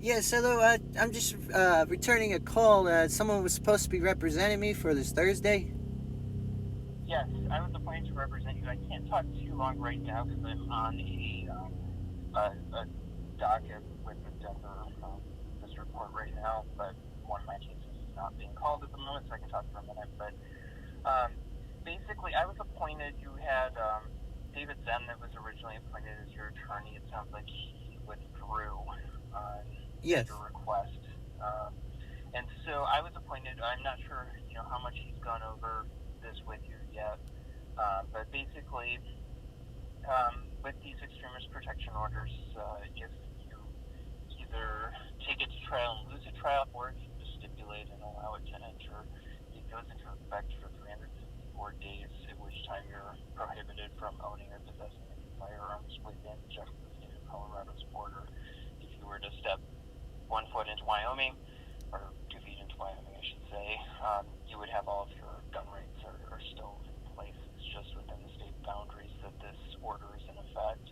Yes, hello. I'm just returning a call. Someone was supposed to be representing me for this Thursday. Yes, I was appointed to represent you. I can't talk too long right now because I'm on a docket with the Denver District Court right now, but one of my cases is not being called at the moment, so I can talk for a minute. But um, basically, I was appointed. You had David Zen that was originally appointed as your attorney. It sounds like he withdrew at your Yes. request. Um, and so I was appointed. I'm not sure, how much he's gone over this with you yet. But basically, with these extremist protection orders, if you either take it to trial and lose a trial, or if you just stipulate and allow it to enter, it goes into effect for 364 days, at which time you're prohibited from owning or possessing any firearms within just the state of Colorado's border. If you were to step 1 foot into Wyoming, or 2 feet into Wyoming, I should say, you would have all of your gun rights are still in place. It's just within the state boundaries that this order is in effect.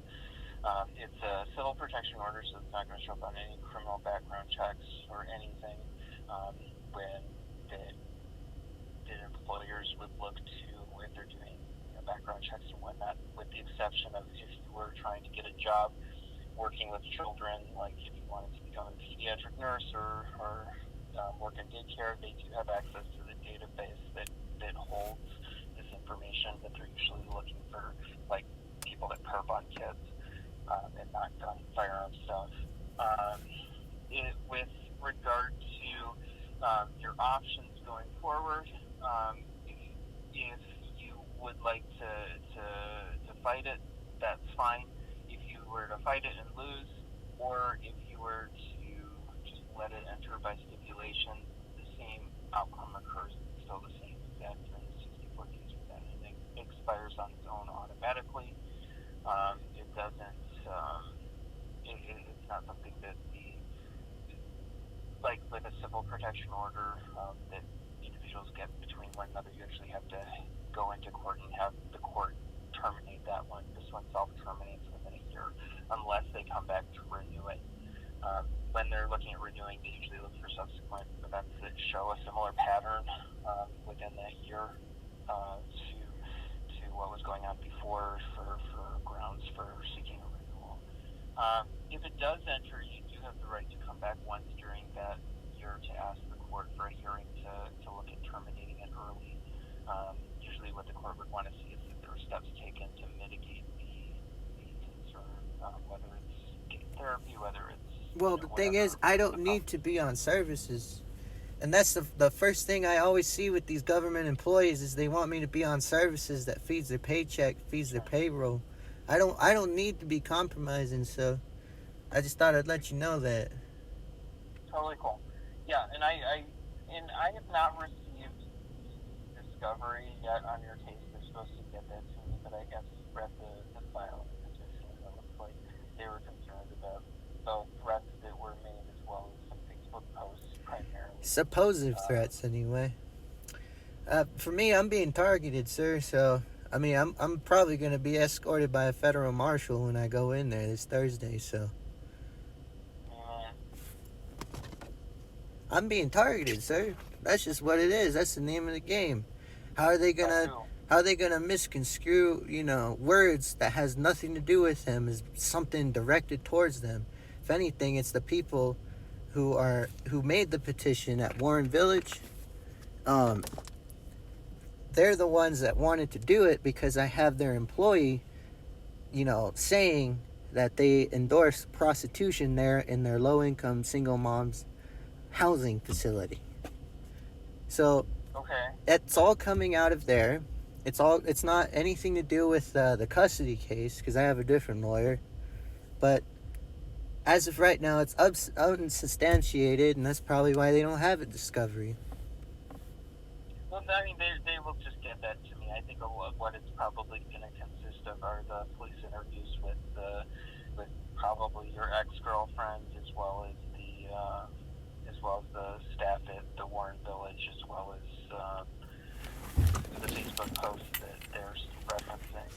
It's a civil protection order, so it's not going to show up on any criminal background checks or anything. When the employers would look to, if they're doing background checks and whatnot, with the exception of if you were trying to get a job working with children, like if you wanted to become a pediatric nurse or work in daycare, they do have access to the database that holds this information, but they're usually looking for like people that perp on kids and not gun firearm stuff. With regard to your options going forward, if you would like to fight it, that's fine. If you were to fight it and lose, or if you were to just let it enter by stipulation, the same outcome occurs. It's still the same exact 364 days with that, and it expires on its own automatically. It doesn't. It's not something that like with a civil protection order that individuals get between one another. You actually have to go into court and have the court terminate that one. This one self-terminates within a year unless they come back to renew it. When they're looking at renewing, they usually look for subsequent events that show a similar pattern within that year to what was going on before for grounds for seeking a renewal. If it does enter, you do have the right to come back once during that year to ask the court for a hearing to look at terminating it early. Usually what the court would want to see is that there are steps taken to mitigate the concern, whether it's getting therapy, whether it's Well, the thing is, whatever I don't the need problem to is. be on services, and that's the first thing I always see with these government employees is they want me to be on services that feeds their paycheck, feeds their Sure. payroll. I don't need to be compromising, so I just thought I'd let you know that. Totally cool. Yeah, and I have not received the discovery yet on your case. They're supposed to get that to me, but I guess read the filing petition, and it looks like they were concerned about the threats that were made as well as some Facebook posts primarily. Supposed Um, threats, anyway. For me, I'm being targeted, sir. So I mean, I'm probably gonna be escorted by a federal marshal when I go in there this Thursday. So and I'm being targeted, sir. That's just what it is. That's the name of the game. How are they by gonna who? how are they gonna misconstrue, words that has nothing to do with them as something directed towards them? If anything, it's the people who made the petition at Warren Village. Um, they're the ones that wanted to do it because I have their employee, saying that they endorse prostitution there in their low income single moms housing facility. So Okay, it's but all coming out of there. It's not anything to do with the custody case because I have a different lawyer. But as of right now, it's unsubstantiated, and that's probably why they don't have a discovery. well, I mean, they will just get that to me. I think what it's probably going to consist of are the police interviews with probably your ex girlfriend as well as the staff at the Warren Village, as well as the Facebook posts that they're referencing.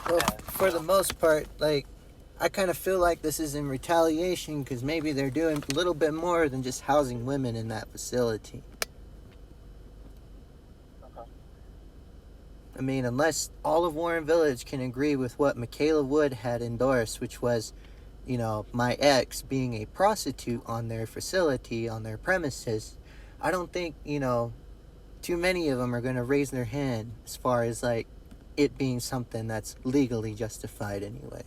Well, And for the most part, like I kind of feel like this is in retaliation because maybe they're doing a little bit more than just housing women in that facility. Okay. I mean, unless all of Warren Village can agree with what Michaela Wood had endorsed, which was, my ex being a prostitute on their facility, on their premises, I don't think, too many of them are going to raise their hand as far as, like, it being something that's legally justified anyway.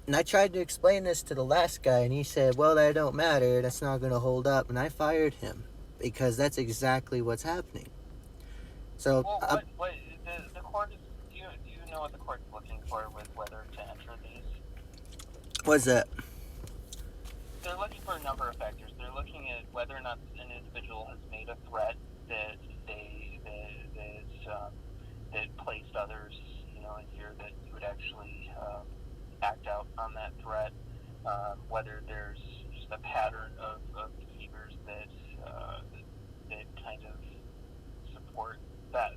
And I tried to explain this to the last guy, and he said, well, that don't matter. That's not going to hold up. And I fired him because that's exactly what's happening. So, Well, what the court is, do you know what the court's looking for with whether to enter these? what's that? They're looking for a number of factors. They're looking at whether or not an individual has made a threat that that placed others, in fear that you would actually act out on that threat. Whether there's just a pattern of behaviors that kind of support that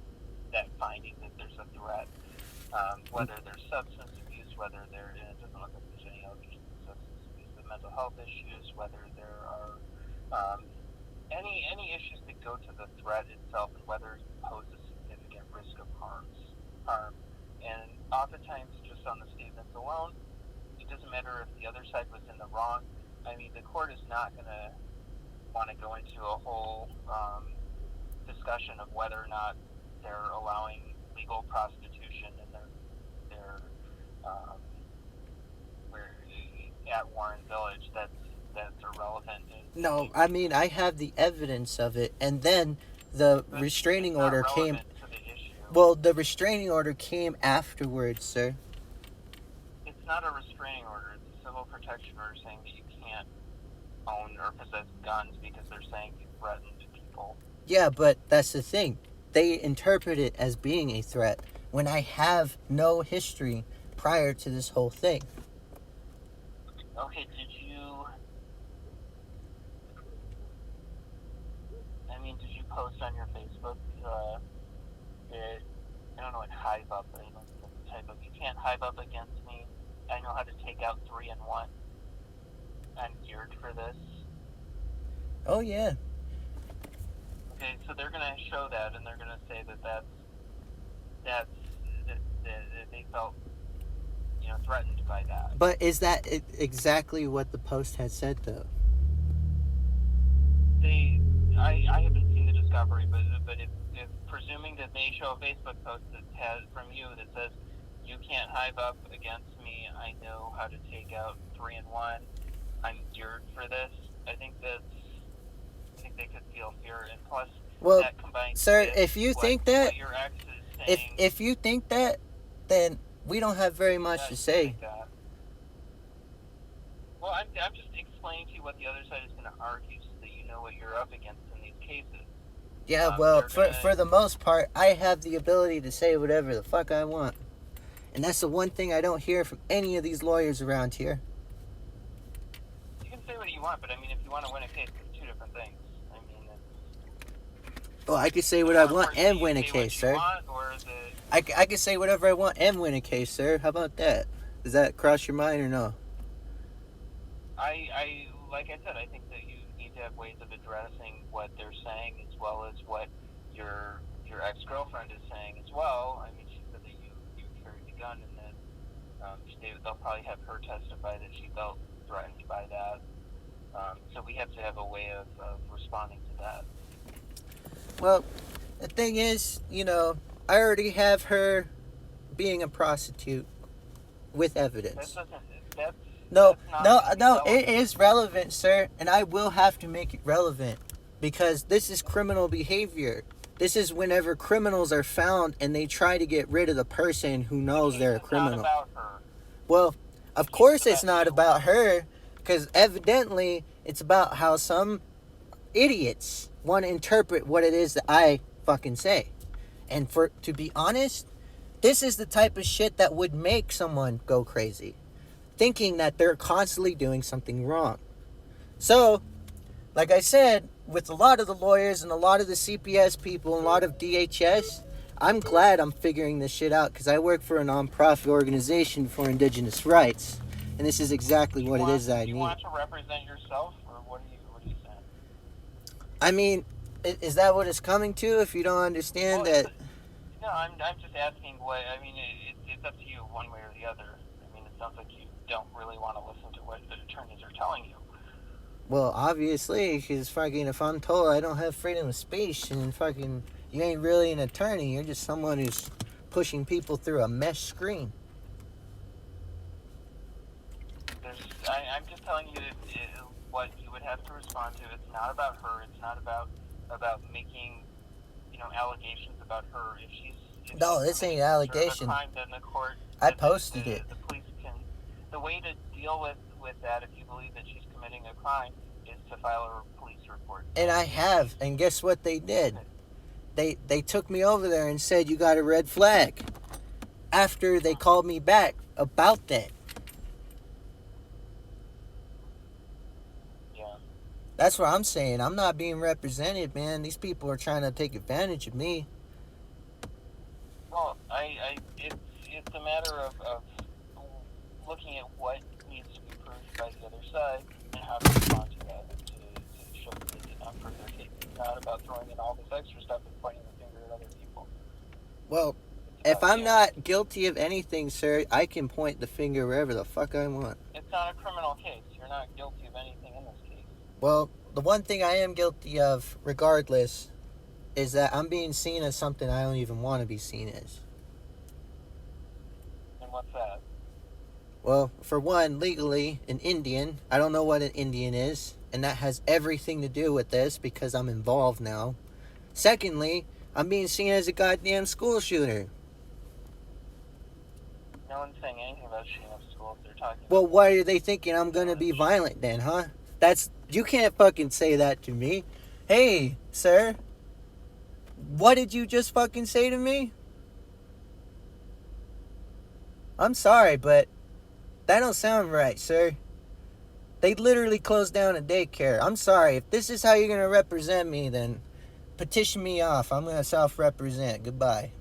finding that there's a threat. Whether there's substance abuse, whether it doesn't look like there's any allegations of substance abuse, but mental health issues, whether there are any issues that go to the threat itself, and whether it poses significant risk of harm. And oftentimes, just on the statements alone, it doesn't matter if the other side was in the wrong. I mean, the court is not going to want to go into a whole discussion of whether or not they're allowing legal prostitution in their at Warren Village. That's irrelevant. No, I mean, I have the evidence of it, and then the restraining order came. Well, the restraining order came afterwards, sir. It's not a restraining order. It's a civil protection order saying that you can't own or possess guns because they're saying you threatened people. Yeah, but that's the thing. They interpret it as being a threat when I have no history prior to this whole thing. Okay, did you post on your Facebook I don't know what hive up, but the type of, you can't hive up against me. I know how to take out 3 and 1. I'm geared for this. Oh, yeah. Okay, so they're going to show that, and they're going to say that they felt, threatened by that. But is that exactly what the post had said, though? I haven't seen the discovery, but if presuming that they show a Facebook post that has from you that says you can't hive up against me, I know how to take out 3 and 1. I'm geared for this. I think they could feel fear, and plus, well, that combined sir, if you think that, your ex is saying, if you think that, then we don't have very much to say. Well, I'm just explaining to you what the other side is going to argue, so that you know what you're up against in these cases. Yeah, well, for the most part, I have the ability to say whatever the fuck I want. And that's the one thing I don't hear from any of these lawyers around here. You can say what you want, but if you want to win a case, it's 2 different things. Well, I could say what I want and win a case, sir. I could say whatever I want and win a case, sir. How about that? Does that cross your mind or no? Like I said, I think that you need to have ways of addressing what they're saying, as well as what your ex-girlfriend is saying as well. She said that you carried a gun, and that they'll probably have her testify that she felt threatened by that. So we have to have a way of responding to that. Well, the thing is, I already have her being a prostitute with evidence. No, it is relevant, sir, and I will have to make it relevant because this is criminal behavior. This is whenever criminals are found and they try to get rid of the person who knows they're a criminal. Not about her. Well, of course it's not about her, because evidently it's about how some idiots want to interpret what it is that I fucking say. And to be honest, this is the type of shit that would make someone go crazy, thinking that they're constantly doing something wrong. So, like I said, with a lot of the lawyers and a lot of the CPS people and a lot of DHS, I'm glad I'm figuring this shit out because I work for a nonprofit organization for indigenous rights, and this is exactly what it is that I Do you need. want to represent yourself, or what are you saying? I mean, is that what it's coming to? If you don't understand Well, that, no, I'm just asking what. I mean, it's up to you one way or the other. I mean, it sounds like you don't really want to listen to what the attorneys are telling you. well, obviously, because fucking if I'm told I don't have freedom of speech and fucking you ain't really an attorney, you're just someone who's pushing people through a mesh screen. I'm just telling you what you would have to respond to. It's not about her. It's not about making allegations about her. If No, she's this ain't committing some sort of a allegation. crime, then the court, I posted it. the police can. The way to deal with that, if you believe that she's committing a crime, is to file a police report. And I have, and guess what they did? They took me over there and said you got a red flag. After they called me back about that. Yeah. That's what I'm saying. I'm not being represented, man. These people are trying to take advantage of me. Well, it's a matter of looking at what needs to be proved by the other side and how to respond to that to show that they did not prove their case. It's not about throwing in all this extra stuff and pointing the finger at other people. Well, if I'm not guilty of anything, sir, I can point the finger wherever the fuck I want. It's not a criminal case. You're not guilty of anything in this case. Well, the one thing I am guilty of, regardless, is that I'm being seen as something I don't even want to be seen as. And what's that? Well, for one, legally, an Indian. I don't know what an Indian is, and that has everything to do with this because I'm involved now. Secondly, I'm being seen as a goddamn school shooter. No one's saying anything about shooting up schools. They're talking. Well, why are they thinking I'm gonna be violent then, huh? You can't fucking say that to me. Hey, sir, what did you just fucking say to me? I'm sorry, but that don't sound right, sir. They literally closed down a daycare. I'm sorry. If this is how you're gonna represent me, then petition me off. I'm gonna self-represent. Goodbye.